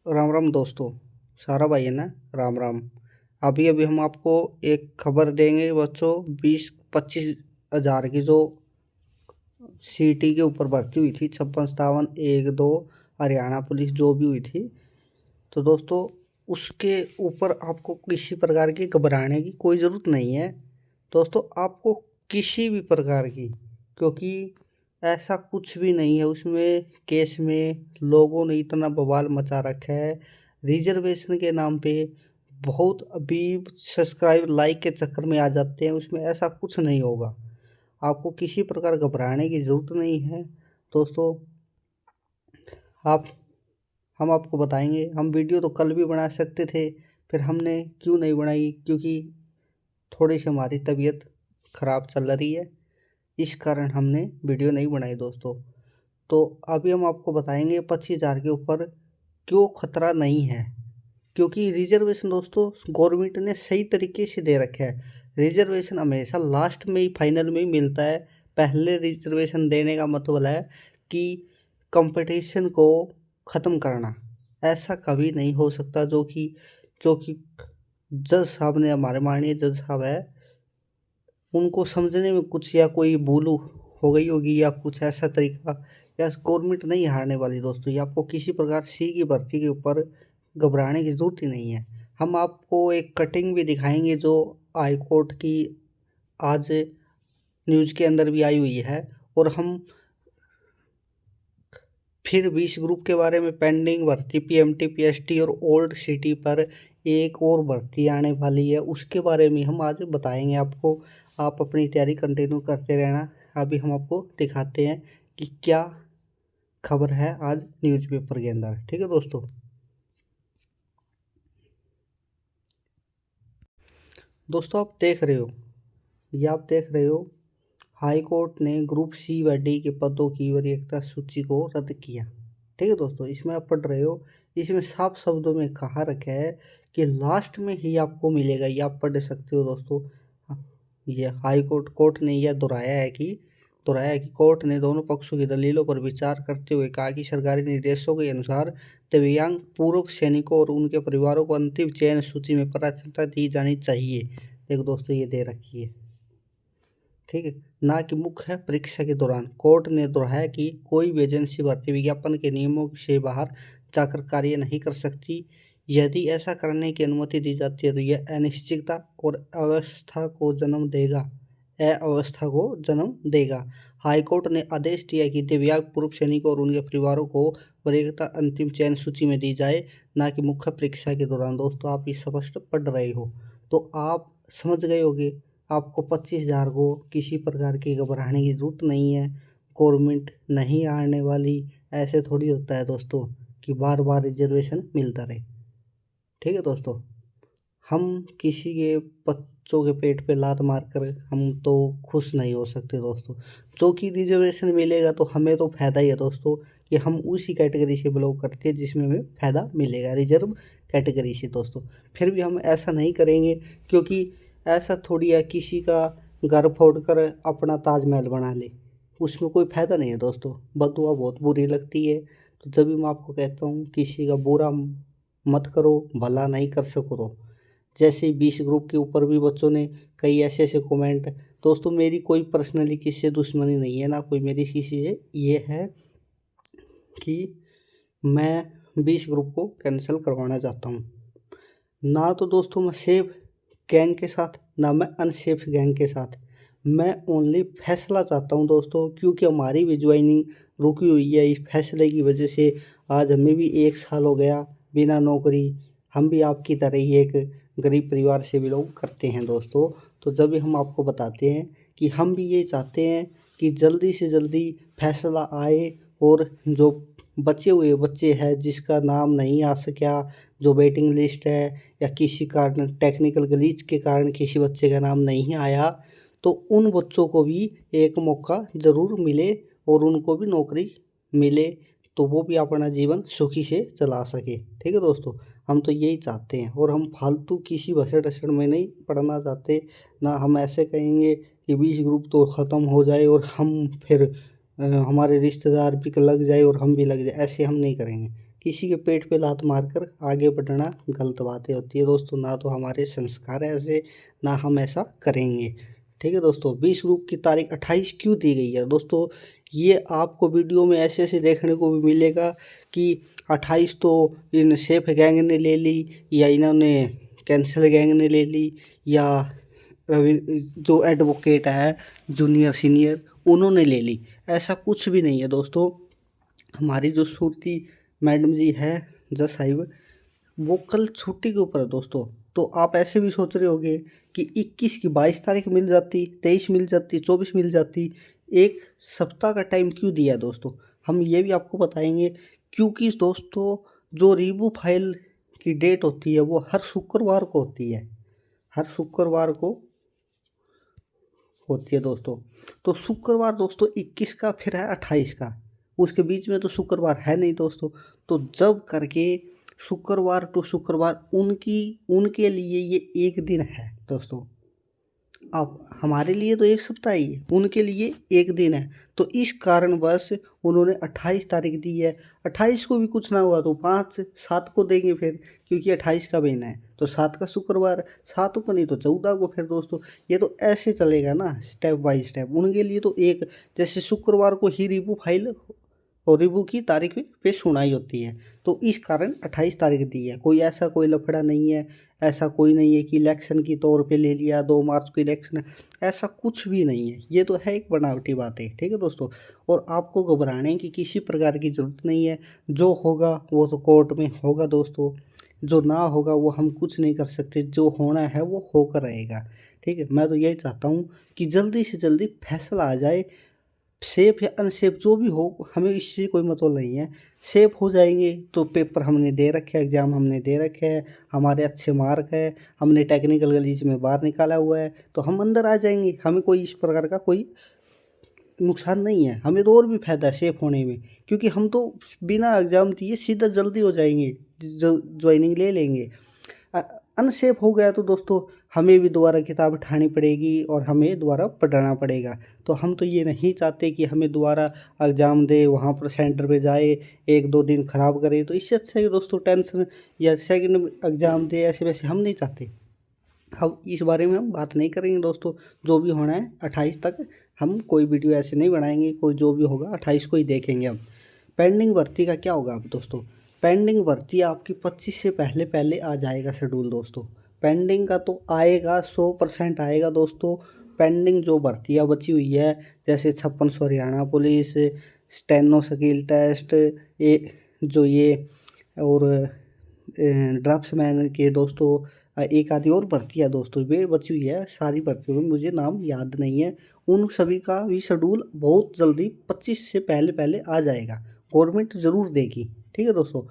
राम राम दोस्तों। सारा भाई है ना। राम राम। अभी अभी हम आपको एक खबर देंगे बच्चों। 20-25 हज़ार की जो सीटी के ऊपर भर्ती हुई थी, 56-57 1-2 हरियाणा पुलिस जो भी हुई थी, तो दोस्तों उसके ऊपर आपको किसी प्रकार की घबराने की कोई ज़रूरत नहीं है। दोस्तों आपको किसी भी प्रकार की, क्योंकि ऐसा कुछ भी नहीं है उसमें। केस में लोगों ने इतना बवाल मचा रखा है रिजर्वेशन के नाम पे। बहुत अभी सब्सक्राइब लाइक के चक्कर में आ जाते हैं, उसमें ऐसा कुछ नहीं होगा। आपको किसी प्रकार घबराने की ज़रूरत नहीं है दोस्तों। आप हम आपको बताएंगे। हम वीडियो तो कल भी बना सकते थे, फिर हमने क्यों नहीं बनाई, क्योंकि थोड़ी सी हमारी तबीयत ख़राब चल रही है, इस कारण हमने वीडियो नहीं बनाई दोस्तों। तो अभी हम आपको बताएंगे 25,000 के ऊपर क्यों खतरा नहीं है। क्योंकि रिजर्वेशन दोस्तों गवर्नमेंट ने सही तरीके से दे रखा है। रिजर्वेशन हमेशा लास्ट में ही, फाइनल में ही मिलता है। पहले रिजर्वेशन देने का मतलब है कि कंपटीशन को ख़त्म करना। ऐसा कभी नहीं हो सकता। जो कि जज साहब ने, हमारे माननीय जज साहब है, उनको समझने में कुछ या कोई भूल हो गई होगी या कुछ ऐसा तरीका। या गवर्नमेंट नहीं हारने वाली दोस्तों। ये आपको किसी प्रकार सी की भर्ती के ऊपर घबराने की ज़रूरत ही नहीं है। हम आपको एक कटिंग भी दिखाएंगे जो हाई कोर्ट की आज न्यूज़ के अंदर भी आई हुई है। और हम फिर 20 ग्रुप के बारे में, पेंडिंग भर्ती पीएमटी पीएसटी और ओल्ड सिटी पर एक और भर्ती आने वाली है, उसके बारे में हम आज बताएंगे आपको। आप अपनी तैयारी कंटिन्यू करते रहना। अभी हम आपको दिखाते हैं कि क्या खबर है आज न्यूज़पेपर के अंदर। ठीक है दोस्तों। दोस्तों आप देख रहे हो, हाई कोर्ट ने ग्रुप सी व डी के पदों की वरीयता सूची को रद्द किया। ठीक है दोस्तों, इसमें आप पढ़ रहे हो। इसमें साफ शब्दों में कहा रखा है कि लास्ट में ही आपको मिलेगा। ये आप पढ़ सकते हो दोस्तों। ये हाई कोर्ट ने यह दोहराया कि कोर्ट ने दोनों पक्षों की दलीलों पर विचार करते हुए कहा कि सरकारी निर्देशों के अनुसार दिव्यांग पूर्व सैनिकों और उनके परिवारों को अंतिम चयन सूची में प्राथमिकता दी जानी चाहिए। देखो दोस्तों, ये दे रखी है, ठीक है, ना कि मुख्य परीक्षा के दौरान। कोर्ट ने दोहराया कि कोई भी एजेंसी भर्ती विज्ञापन के नियमों से बाहर जाकर कार्य नहीं कर सकती। यदि ऐसा करने की अनुमति दी जाती है तो यह अनिश्चितता और अव्यवस्था को जन्म देगा। हाईकोर्ट ने आदेश दिया कि दिव्यांग पूर्व सैनिकों और उनके परिवारों को वरीयता अंतिम चयन सूची में दी जाए, ना कि मुख्य परीक्षा के दौरान। दोस्तों आप ये स्पष्ट पढ़ रहे हो तो आप समझ गए होगे। आपको 25,000 को किसी प्रकार की घबराने की ज़रूरत नहीं है। गवर्नमेंट नहीं हारने वाली। ऐसे थोड़ी होता है दोस्तों कि बार बार रिजर्वेशन मिलता रहे। ठीक है दोस्तों, हम किसी के बच्चों के पेट पे लात मारकर हम तो खुश नहीं हो सकते दोस्तों। जो कि रिजर्वेशन मिलेगा तो हमें तो फ़ायदा ही है दोस्तों, कि हम उसी कैटेगरी से बिलोंग करते हैं जिसमें हमें फ़ायदा मिलेगा, रिजर्व कैटेगरी से दोस्तों। फिर भी हम ऐसा नहीं करेंगे, क्योंकि ऐसा थोड़ी है किसी का घर फोड़ कर अपना ताजमहल बना ले। उसमें कोई फ़ायदा नहीं है दोस्तों। बददुआ बहुत बुरी लगती है। तो जब भी मैं आपको कहता हूँ किसी का बुरा मत करो, भला नहीं कर सको तो। जैसे 20 ग्रुप के ऊपर भी बच्चों ने कई ऐसे ऐसे कमेंट। दोस्तों मेरी कोई पर्सनली किसी से दुश्मनी नहीं है, ना कोई मेरी किसी से ये है कि मैं 20 ग्रुप को कैंसिल करवाना चाहता हूँ। ना तो दोस्तों मैं सेफ गैंग के साथ, ना मैं अनसेफ गैंग के साथ। मैं ओनली फैसला चाहता हूँ दोस्तों, क्योंकि हमारी भी ज्वाइनिंग रुकी हुई है इस फैसले की वजह से। आज हमें भी 1 साल हो गया बिना नौकरी। हम भी आपकी तरह ही एक गरीब परिवार से बिलोंग करते हैं दोस्तों। तो जब भी हम आपको बताते हैं कि हम भी ये चाहते हैं कि जल्दी से जल्दी फैसला आए, और जो बचे हुए बच्चे हैं जिसका नाम नहीं आ सका, जो वेटिंग लिस्ट है, या किसी कारण टेक्निकल ग्लिच के कारण किसी बच्चे का नाम नहीं आया, तो उन बच्चों को भी एक मौका ज़रूर मिले और उनको भी नौकरी मिले, तो वो भी अपना जीवन सुखी से चला सके। ठीक है दोस्तों, हम तो यही चाहते हैं। और हम फालतू किसी भसड़ टसड़ में नहीं पढ़ना चाहते। ना हम ऐसे कहेंगे कि 20 ग्रुप तो ख़त्म हो जाए और हम फिर हमारे रिश्तेदार भी लग जाए और हम भी लग जाए। ऐसे हम नहीं करेंगे। किसी के पेट पे लात मारकर आगे बढ़ना गलत बातें होती है दोस्तों। ना तो हमारे संस्कार है ऐसे, ना हम ऐसा करेंगे। ठीक है दोस्तों, 20 ग्रुप की तारीख 28 क्यों दी गई है दोस्तों? ये आपको वीडियो में ऐसे ऐसे देखने को भी मिलेगा कि 28 तो इन सेफ गैंग ने ले ली, या इन्होंने कैंसल गैंग ने ले ली, या रवि जो एडवोकेट है जूनियर सीनियर उन्होंने ले ली। ऐसा कुछ भी नहीं है दोस्तों। हमारी जो सूरती मैडम जी है जज साहिब, वो कल छुट्टी के ऊपर है दोस्तों। तो आप ऐसे भी सोच रहे होंगे कि 21 की 22 तारीख मिल जाती, 23 मिल जाती, 24 मिल जाती, एक सप्ताह का टाइम क्यों दिया है दोस्तों? हम ये भी आपको बताएंगे। क्योंकि दोस्तों जो रीबू फाइल की डेट होती है वो हर शुक्रवार को होती है, हर शुक्रवार को होती है दोस्तों। तो शुक्रवार दोस्तों 21 का फिर है 28 का, उसके बीच में तो शुक्रवार है नहीं दोस्तों। तो जब करके शुक्रवार टू शुक्रवार उनके लिए ये एक दिन है दोस्तों। अब हमारे लिए तो एक सप्ताह ही है, उनके लिए एक दिन है। तो इस कारणवश उन्होंने 28 तारीख दी है। 28 को भी कुछ ना हुआ तो 5-7 को देंगे फिर, क्योंकि 28 का महीना है तो 7 का शुक्रवार, 7 को नहीं तो 14 को फिर दोस्तों। ये तो ऐसे चलेगा ना, स्टेप बाय स्टेप। उनके लिए तो एक, जैसे शुक्रवार को ही रिव्यू फाइल और रिव्यू की तारीख पे सुनाई होती है, तो इस कारण 28 तारीख दी है। कोई ऐसा कोई लफड़ा नहीं है, ऐसा कोई नहीं है कि इलेक्शन की तौर पे ले लिया 2 मार्च को इलेक्शन है, ऐसा कुछ भी नहीं है। ये तो है एक बनावटी बात है। ठीक है दोस्तों, और आपको घबराने की किसी प्रकार की ज़रूरत नहीं है। जो होगा वो तो कोर्ट में होगा दोस्तों, जो ना होगा वो हम कुछ नहीं कर सकते। जो होना है वो होकर रहेगा। ठीक है, मैं तो यही चाहता हूँ कि जल्दी से जल्दी फैसला आ जाए। सेफ या अनसेफ जो भी हो, हमें इससे कोई मतलब नहीं है। सेफ हो जाएंगे तो पेपर हमने दे रखे है, एग्ज़ाम हमने दे रखे है, हमारे अच्छे मार्क है, हमने टेक्निकल गलीज में बाहर निकाला हुआ है, तो हम अंदर आ जाएंगे। हमें कोई इस प्रकार का कोई नुकसान नहीं है। हमें तो और भी फ़ायदा है सेफ होने में, क्योंकि हम तो बिना एग्ज़ाम दिए सीधा जल्दी हो जाएंगे, ज्वाइनिंग ले लेंगे। अनसेफ हो गया तो दोस्तों हमें भी दोबारा किताब उठानी पड़ेगी और हमें दोबारा पढ़ना पड़ेगा। तो हम तो ये नहीं चाहते कि हमें दोबारा एग्ज़ाम दे, वहाँ पर सेंटर पे जाए, 1-2 दिन ख़राब करे। तो इससे अच्छा है दोस्तों टेंशन या सेकंड एग्ज़ाम दे, ऐसे वैसे हम नहीं चाहते। अब इस बारे में हम बात नहीं करेंगे दोस्तों। जो भी होना है 28 तक हम कोई वीडियो ऐसे नहीं बनाएंगे। कोई जो भी होगा 28 को ही देखेंगे। अब पेंडिंग भर्ती का क्या होगा अब दोस्तों? पेंडिंग भर्ती आपकी 25 से पहले पहले आ जाएगा शेड्यूल दोस्तों। पेंडिंग का तो आएगा, 100% आएगा दोस्तों। पेंडिंग जो भर्तियाँ बची हुई है, जैसे 5600 Haryana police, steno skill test, ये और ड्राफ्ट्समैन के दोस्तों एक आधी और भर्तियाँ दोस्तों वे बची हुई है। सारी भर्तियों में मुझे नाम याद नहीं है। उन सभी का भी शेड्यूल बहुत जल्दी 25 से पहले पहले आ जाएगा। गवर्नमेंट ज़रूर देगी। ठीक है दोस्तों।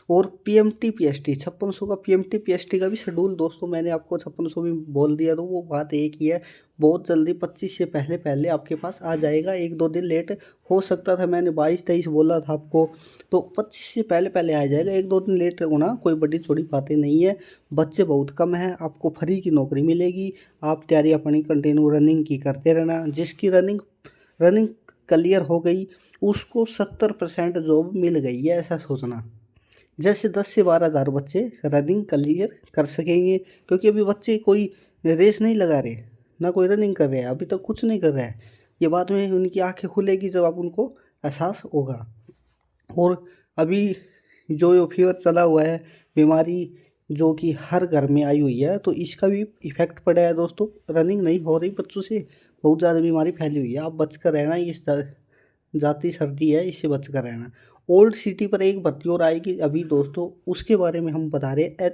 और पीएमटी पीएसटी 5600 का पीएमटी पीएसटी का भी शेड्यूल दोस्तों, मैंने आपको 5600 में बोल दिया, तो वो बात एक ही है। बहुत जल्दी 25 से पहले पहले आपके पास आ जाएगा। 1-2 दिन लेट हो सकता था, मैंने 22-23 बोला था आपको, तो 25 से पहले पहले आ जाएगा। 1-2 दिन लेट होना कोई बड़ी थोड़ी बातें नहीं है। बच्चे बहुत कम हैं, आपको फ्री की नौकरी मिलेगी। आप तैयारी अपनी कंटिन्यू रनिंग की करते रहना। जिसकी रनिंग क्लियर हो गई उसको 70% जॉब मिल गई है, ऐसा सोचना। जैसे 10 से 12 हज़ार बच्चे रनिंग क्लियर कर सकेंगे, क्योंकि अभी बच्चे कोई रेस नहीं लगा रहे, ना कोई रनिंग कर रहे हैं, अभी तक कुछ नहीं कर रहा है। ये बाद में उनकी आंखें खुलेगी जब आप उनको एहसास होगा। और अभी जो फीवर चला हुआ है, बीमारी जो कि हर घर में आई हुई है, तो इसका भी इफेक्ट पड़ा है दोस्तों। रनिंग नहीं हो रही बच्चों से, बहुत ज़्यादा बीमारी फैली हुई है। आप बच कर रहना, इस जाती सर्दी है, इससे बच कर रहना। ओल्ड सिटी पर एक भर्ती और आएगी अभी दोस्तों, उसके बारे में हम बता रहे हैं।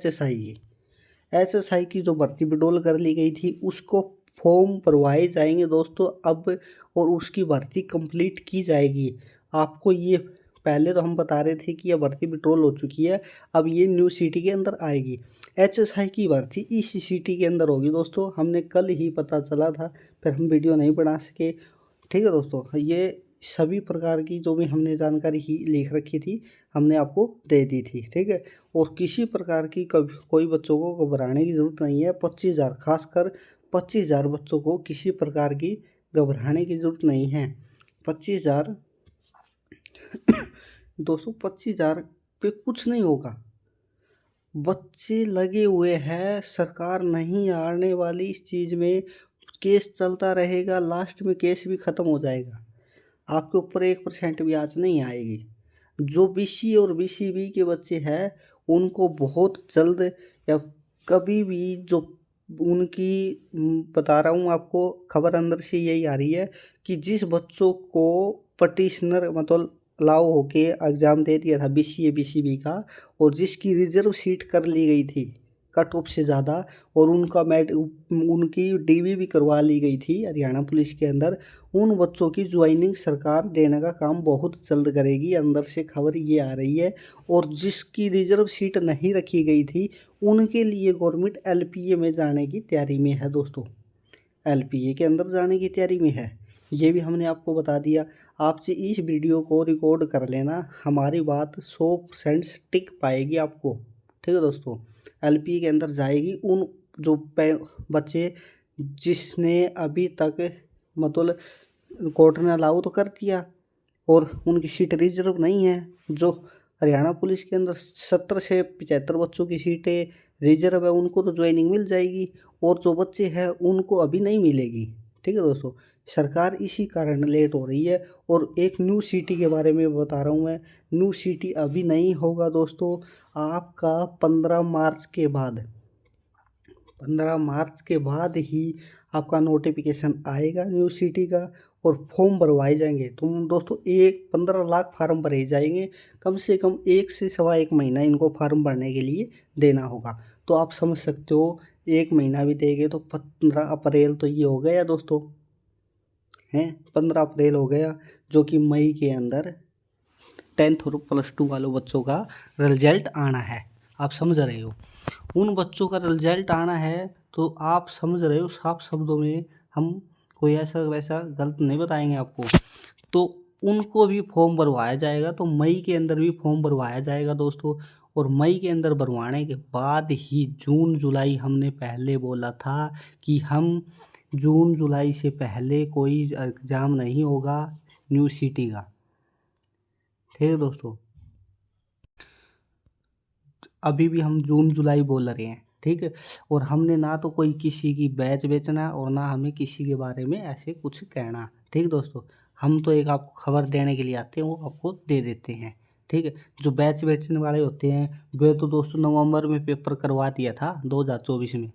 HSI की की जो भर्ती विड्रॉल कर ली गई थी, उसको फॉर्म भरवाए जाएंगे दोस्तों अब, और उसकी भर्ती कंप्लीट की जाएगी। आपको ये पहले तो हम बता रहे थे कि यह भर्ती विड्रॉल हो चुकी है, अब ये न्यू सिटी के अंदर आएगी। HSI की भर्ती इस सिटी के अंदर होगी दोस्तों। हमने कल ही पता चला था, फिर हम वीडियो नहीं बना सके। ठीक है दोस्तों, ये सभी प्रकार की जो भी हमने जानकारी ही लिख रखी थी, हमने आपको दे दी थी। ठीक है, और किसी प्रकार की कभी कोई बच्चों को घबराने की ज़रूरत नहीं है। 25,000, खासकर 25,000 बच्चों को किसी प्रकार की घबराने की ज़रूरत नहीं है। 25,000 दोस्तों, 25,000 पे कुछ नहीं होगा। बच्चे लगे हुए हैं, सरकार नहीं हारने वाली इस चीज़ में। केस चलता रहेगा, लास्ट में केस भी ख़त्म हो जाएगा। आपके ऊपर 1% भी आँच नहीं आएगी। जो बीसी और बीसीबी के बच्चे हैं उनको बहुत जल्द या कभी भी जो उनकी बता रहा हूँ आपको, खबर अंदर से यही आ रही है कि जिस बच्चों को पटिशनर मतलब अलाउ होके एग्ज़ाम दे दिया था बीसीए बीसीबी का, और जिसकी रिजर्व सीट कर ली गई थी कट ऑफ से ज़्यादा, और उनका उनकी डीवी भी करवा ली गई थी हरियाणा पुलिस के अंदर, उन बच्चों की ज्वाइनिंग सरकार देने का काम बहुत जल्द करेगी, अंदर से खबर ये आ रही है। और जिसकी रिजर्व सीट नहीं रखी गई थी उनके लिए गवर्नमेंट एलपीए में जाने की तैयारी में है दोस्तों, एलपीए के अंदर जाने की तैयारी में है। ये भी हमने आपको बता दिया। आपसे इस वीडियो को रिकॉर्ड कर लेना, हमारी बात 100% टिक पाएगी आपको। ठीक है दोस्तों, एलपीए के अंदर जाएगी उन जो बच्चे जिसने अभी तक मतलब कोर्ट ने अलाउ तो कर दिया और उनकी सीट रिजर्व नहीं है। जो हरियाणा पुलिस के अंदर 70 से 75 बच्चों की सीटें रिजर्व है उनको तो ज्वाइनिंग मिल जाएगी, और जो बच्चे हैं उनको अभी नहीं मिलेगी। ठीक है दोस्तों, सरकार इसी कारण लेट हो रही है। और एक न्यू सिटी के बारे में बता रहा हूँ मैं, न्यू सिटी अभी नहीं होगा दोस्तों, आपका 15 मार्च के बाद, 15 मार्च के बाद ही आपका नोटिफिकेशन आएगा न्यू सिटी का, और फॉर्म भरवाए जाएंगे। तुम दोस्तों 15 लाख फार्म भरे जाएंगे, कम से कम 1 से सवा 1 महीना इनको फार्म भरने के लिए देना होगा। तो आप समझ सकते हो 1 महीना भी देंगे तो 15 अप्रैल तो ये हो गया दोस्तों, हैं 15 अप्रैल हो गया, जो कि मई के अंदर 10th और +2 वालों बच्चों का रिजल्ट आना है। आप समझ रहे हो, उन बच्चों का रिजल्ट आना है, तो आप समझ रहे हो साफ शब्दों में, हम कोई ऐसा वैसा गलत नहीं बताएंगे आपको। तो उनको भी फॉर्म भरवाया जाएगा, तो मई के अंदर भी फॉर्म भरवाया जाएगा दोस्तों। और मई के अंदर भरवाने के बाद ही जून जुलाई, हमने पहले बोला था कि हम जून जुलाई से पहले कोई एग्ज़ाम नहीं होगा न्यू सिटी का। ठीक है दोस्तों, अभी भी हम जून जुलाई बोल रहे हैं, ठीक है। और हमने ना तो कोई किसी की बैच बेचना और ना हमें किसी के बारे में ऐसे कुछ कहना। ठीक है दोस्तों, हम तो एक आपको खबर देने के लिए आते हैं, वो आपको दे देते हैं। ठीक है, जो बैच बेचने वाले होते हैं वे तो दोस्तों नवंबर में पेपर करवा दिया था 2024 में,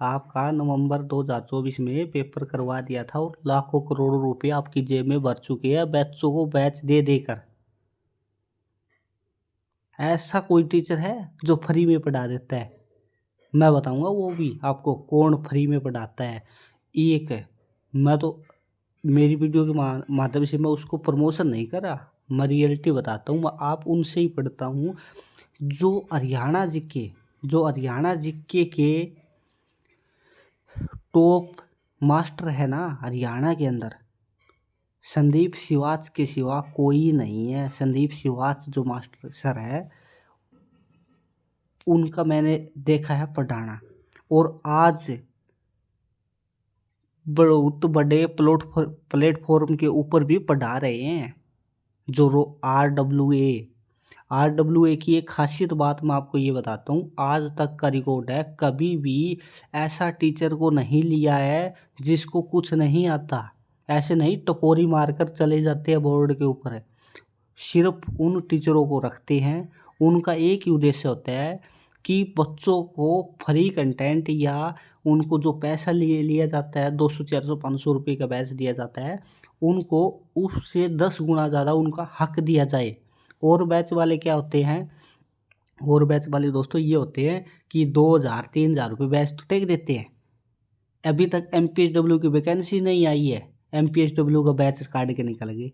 आपका नवंबर 2024 में पेपर करवा दिया था, और लाखों करोड़ों रुपये आपकी जेब में भर चुके हैं बच्चों को बैच दे देकर। ऐसा कोई टीचर है जो फ्री में पढ़ा देता है? मैं बताऊंगा वो भी आपको कौन फ्री में पढ़ाता है। एक है, मैं तो मेरी वीडियो के माध्यम से मैं उसको प्रमोशन नहीं कर रहा, मैं रियलिटी बताता हूँ। मैं आप उनसे ही पढ़ता हूँ जो हरियाणा जीके के टॉप मास्टर है ना हरियाणा के अंदर, संदीप शिवाच के सिवा कोई नहीं है। संदीप शिवाच जो मास्टर सर है उनका मैंने देखा है पढ़ाना, और आज बहुत बड़े प्लेटफॉर्म के ऊपर भी पढ़ा रहे हैं। जो आर डब्ल्यू ए की एक खासियत बात मैं आपको ये बताता हूँ, आज तक का रिकॉर्ड है, कभी भी ऐसा टीचर को नहीं लिया है जिसको कुछ नहीं आता। ऐसे नहीं टपोरी मारकर चले जाते हैं बोर्ड के ऊपर, सिर्फ उन टीचरों को रखते हैं। उनका एक ही उद्देश्य होता है कि बच्चों को फ्री कंटेंट, या उनको जो पैसा लिया जाता है 200 400 500 रुपये का बैच दिया जाता है, उनको उससे 10 गुना ज़्यादा उनका हक दिया जाए। और बैच वाले क्या होते हैं, और बैच वाले दोस्तों ये होते हैं कि 2000 3000 रुपये बैच तो टेक देते हैं। अभी तक MPSW की वैकेंसी नहीं आई है, MPSW का बैच काट के निकल गए।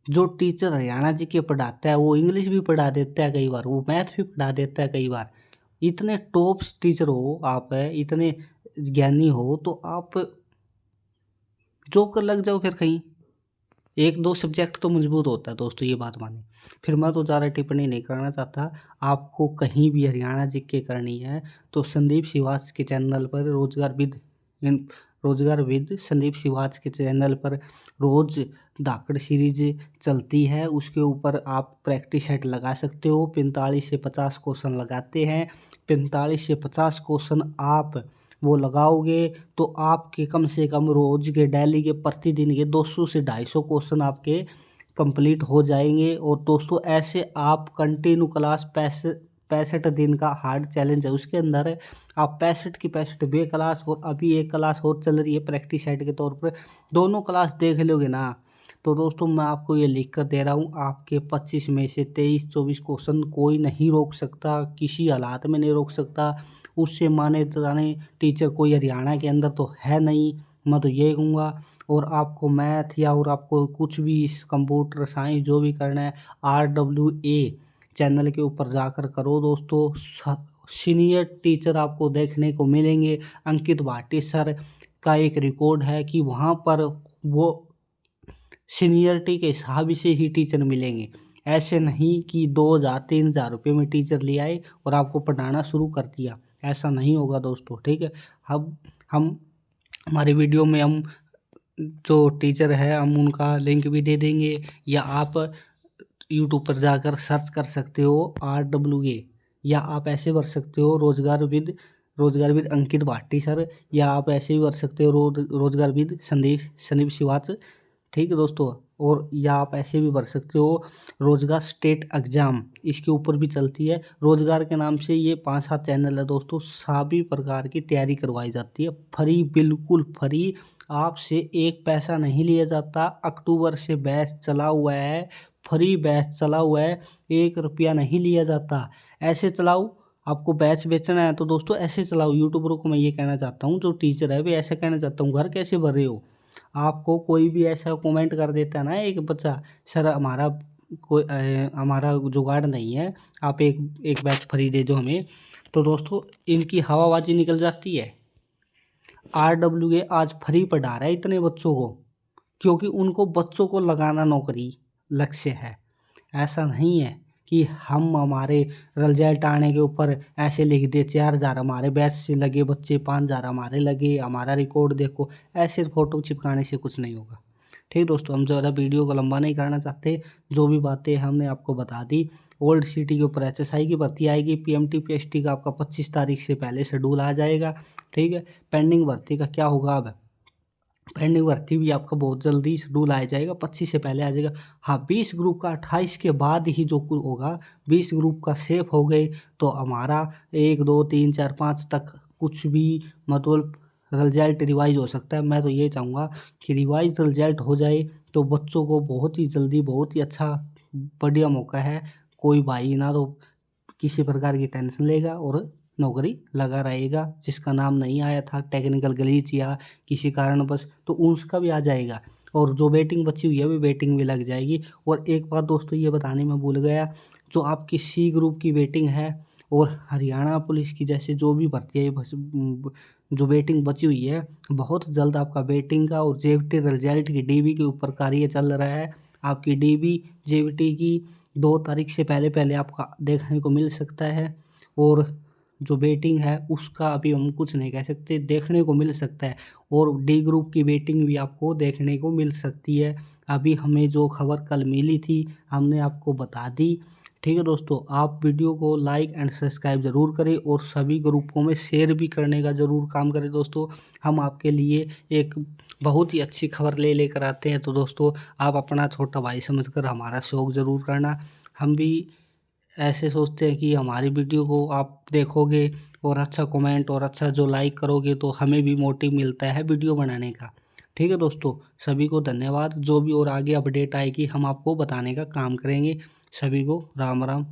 जो टीचर हरियाणा जी के पढ़ाता है वो इंग्लिश भी पढ़ा देता है कई बार, वो मैथ भी पढ़ा देता है कई बार। इतने टॉप टीचर हो आप, इतने ज्ञानी हो, तो आप जॉब कर लग जाओ फिर कहीं। एक दो सब्जेक्ट तो मजबूत होता है दोस्तों, ये बात माने। फिर मैं तो ज़्यादा टिप्पणी नहीं करना चाहता। आपको कहीं भी हरियाणा जी के करनी है तो संदीप शिवाच के चैनल पर रोजगार विद संदीप शिवाच के चैनल पर रोज़ धाकड़ सीरीज चलती है, उसके ऊपर आप प्रैक्टिस सेट लगा सकते हो। 45 से 50 क्वेश्चन लगाते हैं। 45 से 50 क्वेश्चन आप वो लगाओगे तो आपके कम से कम रोज के डेली के प्रतिदिन के 200 से 250 क्वेश्चन आपके कंप्लीट हो जाएंगे। और दोस्तों ऐसे आप कंटिन्यू क्लास 65 दिन का हार्ड चैलेंज है, उसके अंदर आप 65 की 65 वे क्लास और अभी एक क्लास और चल रही है प्रैक्टिस सेट के तौर पर, दोनों क्लास देख लोगे ना तो दोस्तों मैं आपको ये लिख कर दे रहा हूँ, आपके 25 में से 23-24 क्वेश्चन कोई नहीं रोक सकता, किसी हालात में नहीं रोक सकता। उससे माने जाने टीचर कोई हरियाणा के अंदर तो है नहीं, मैं तो ये कहूँगा। और आपको मैथ या और आपको कुछ भी कंप्यूटर साइंस जो भी करना है, RWA चैनल के ऊपर जाकर करो दोस्तों। सीनियर टीचर आपको देखने को मिलेंगे। अंकित भाटी सर का एक रिकॉर्ड है कि वहाँ पर वो सीनियरिटी के हिसाब से ही टीचर मिलेंगे। ऐसे नहीं कि 2,000-3,000 रुपये में टीचर ले आए और आपको पढ़ाना शुरू कर दिया, ऐसा नहीं होगा दोस्तों, ठीक है। अब हम हमारे वीडियो में हम जो टीचर है हम उनका लिंक भी दे देंगे, या आप यूट्यूब पर जाकर सर्च कर सकते हो RWA, या आप ऐसे भर सकते हो रोजगार विद अंकित भाटी सर, या आप ऐसे भी भर सकते हो रोजगार विद संदीप शिवाच, ठीक है दोस्तों। और या आप ऐसे भी भर सकते हो रोजगार स्टेट एग्जाम, इसके ऊपर भी चलती है। रोजगार के नाम से ये 5-7 चैनल है दोस्तों, सभी प्रकार की तैयारी करवाई जाती है फ्री, बिल्कुल फ्री। आपसे एक पैसा नहीं लिया जाता। अक्टूबर से बैच चला हुआ है, फ्री बैच चला हुआ है, 1 रुपया नहीं लिया जाता। ऐसे चलाओ, आपको बैच बेचना है तो दोस्तों ऐसे चलाओ। यूट्यूबरों को मैं ये कहना चाहता हूँ, जो टीचर है वे ऐसे कहना चाहता हूँ, घर कैसे भर रहे हो। आपको कोई भी ऐसा कमेंट कर देता है ना एक बच्चा, सर हमारा जुगाड़ नहीं है, आप एक बैच फ्री दे दो हमें, तो दोस्तों इनकी हवाबाजी निकल जाती है। RWA आज फ्री पढ़ा रहा है इतने बच्चों को, क्योंकि उनको बच्चों को लगाना नौकरी लक्ष्य है। ऐसा नहीं है कि हम हमारे रिजल्ट आने के ऊपर ऐसे लिख दे 4,000 हमारे बैच से लगे बच्चे, 5,000 हमारे लगे, हमारा रिकॉर्ड देखो, ऐसे फोटो चिपकाने से कुछ नहीं होगा, ठीक दोस्तों। हम ज़्यादा वीडियो को लंबा नहीं करना चाहते, जो भी बातें हमने आपको बता दी। ओल्ड सिटी के ऊपर HSI की भर्ती आएगी, PMT PST का आपका 25 तारीख से पहले शेड्यूल आ जाएगा, ठीक है। पेंडिंग भर्ती का क्या होगा, अब पेंडिंग भर्ती भी आपका बहुत जल्दी शेड्यूल आ जाएगा, 25 से पहले आ जाएगा। हाँ, 20 ग्रुप का 28 के बाद ही जो कुछ होगा, 20 ग्रुप का सेफ हो गए तो हमारा 1 2 3 4 5 तक कुछ भी मतलब रिजल्ट रिवाइज हो सकता है। मैं तो ये चाहूँगा कि रिवाइज रिजल्ट हो जाए तो बच्चों को बहुत ही जल्दी, बहुत ही अच्छा बढ़िया मौका है। कोई भाई ना तो किसी प्रकार की टेंशन लेगा और नौकरी लगा रहेगा। जिसका नाम नहीं आया था टेक्निकल ग्लिच या किसी कारणवश, तो उसका भी आ जाएगा, और जो वेटिंग बची हुई है वो वेटिंग भी लग जाएगी। और एक बात दोस्तों ये बताने में भूल गया, जो आपकी C ग्रुप की वेटिंग है और हरियाणा पुलिस की जैसे जो भी भर्ती है, जो वेटिंग बची हुई है, बहुत जल्द आपका वेटिंग का और JVT रिजल्ट की DB के ऊपर कार्य चल रहा है। आपकी DB JVT की 2 तारीख से पहले पहले आपका देखने को मिल सकता है। और जो वेटिंग है उसका अभी हम कुछ नहीं कह सकते, देखने को मिल सकता है। और D ग्रुप की वेटिंग भी आपको देखने को मिल सकती है। अभी हमें जो खबर कल मिली थी हमने आपको बता दी, ठीक है दोस्तों। आप वीडियो को लाइक एंड सब्सक्राइब ज़रूर करें और सभी ग्रुपों में शेयर भी करने का ज़रूर काम करें दोस्तों। हम आपके लिए एक बहुत ही अच्छी खबर लेकर आते हैं, तो दोस्तों आप अपना छोटा भाई समझकर हमारा शौक ज़रूर करना। हम भी ऐसे सोचते हैं कि हमारी वीडियो को आप देखोगे और अच्छा कमेंट और अच्छा जो लाइक करोगे तो हमें भी मोटिव मिलता है वीडियो बनाने का, ठीक है दोस्तों। सभी को धन्यवाद। जो भी और आगे अपडेट आएगी हम आपको बताने का काम करेंगे। सभी को राम राम।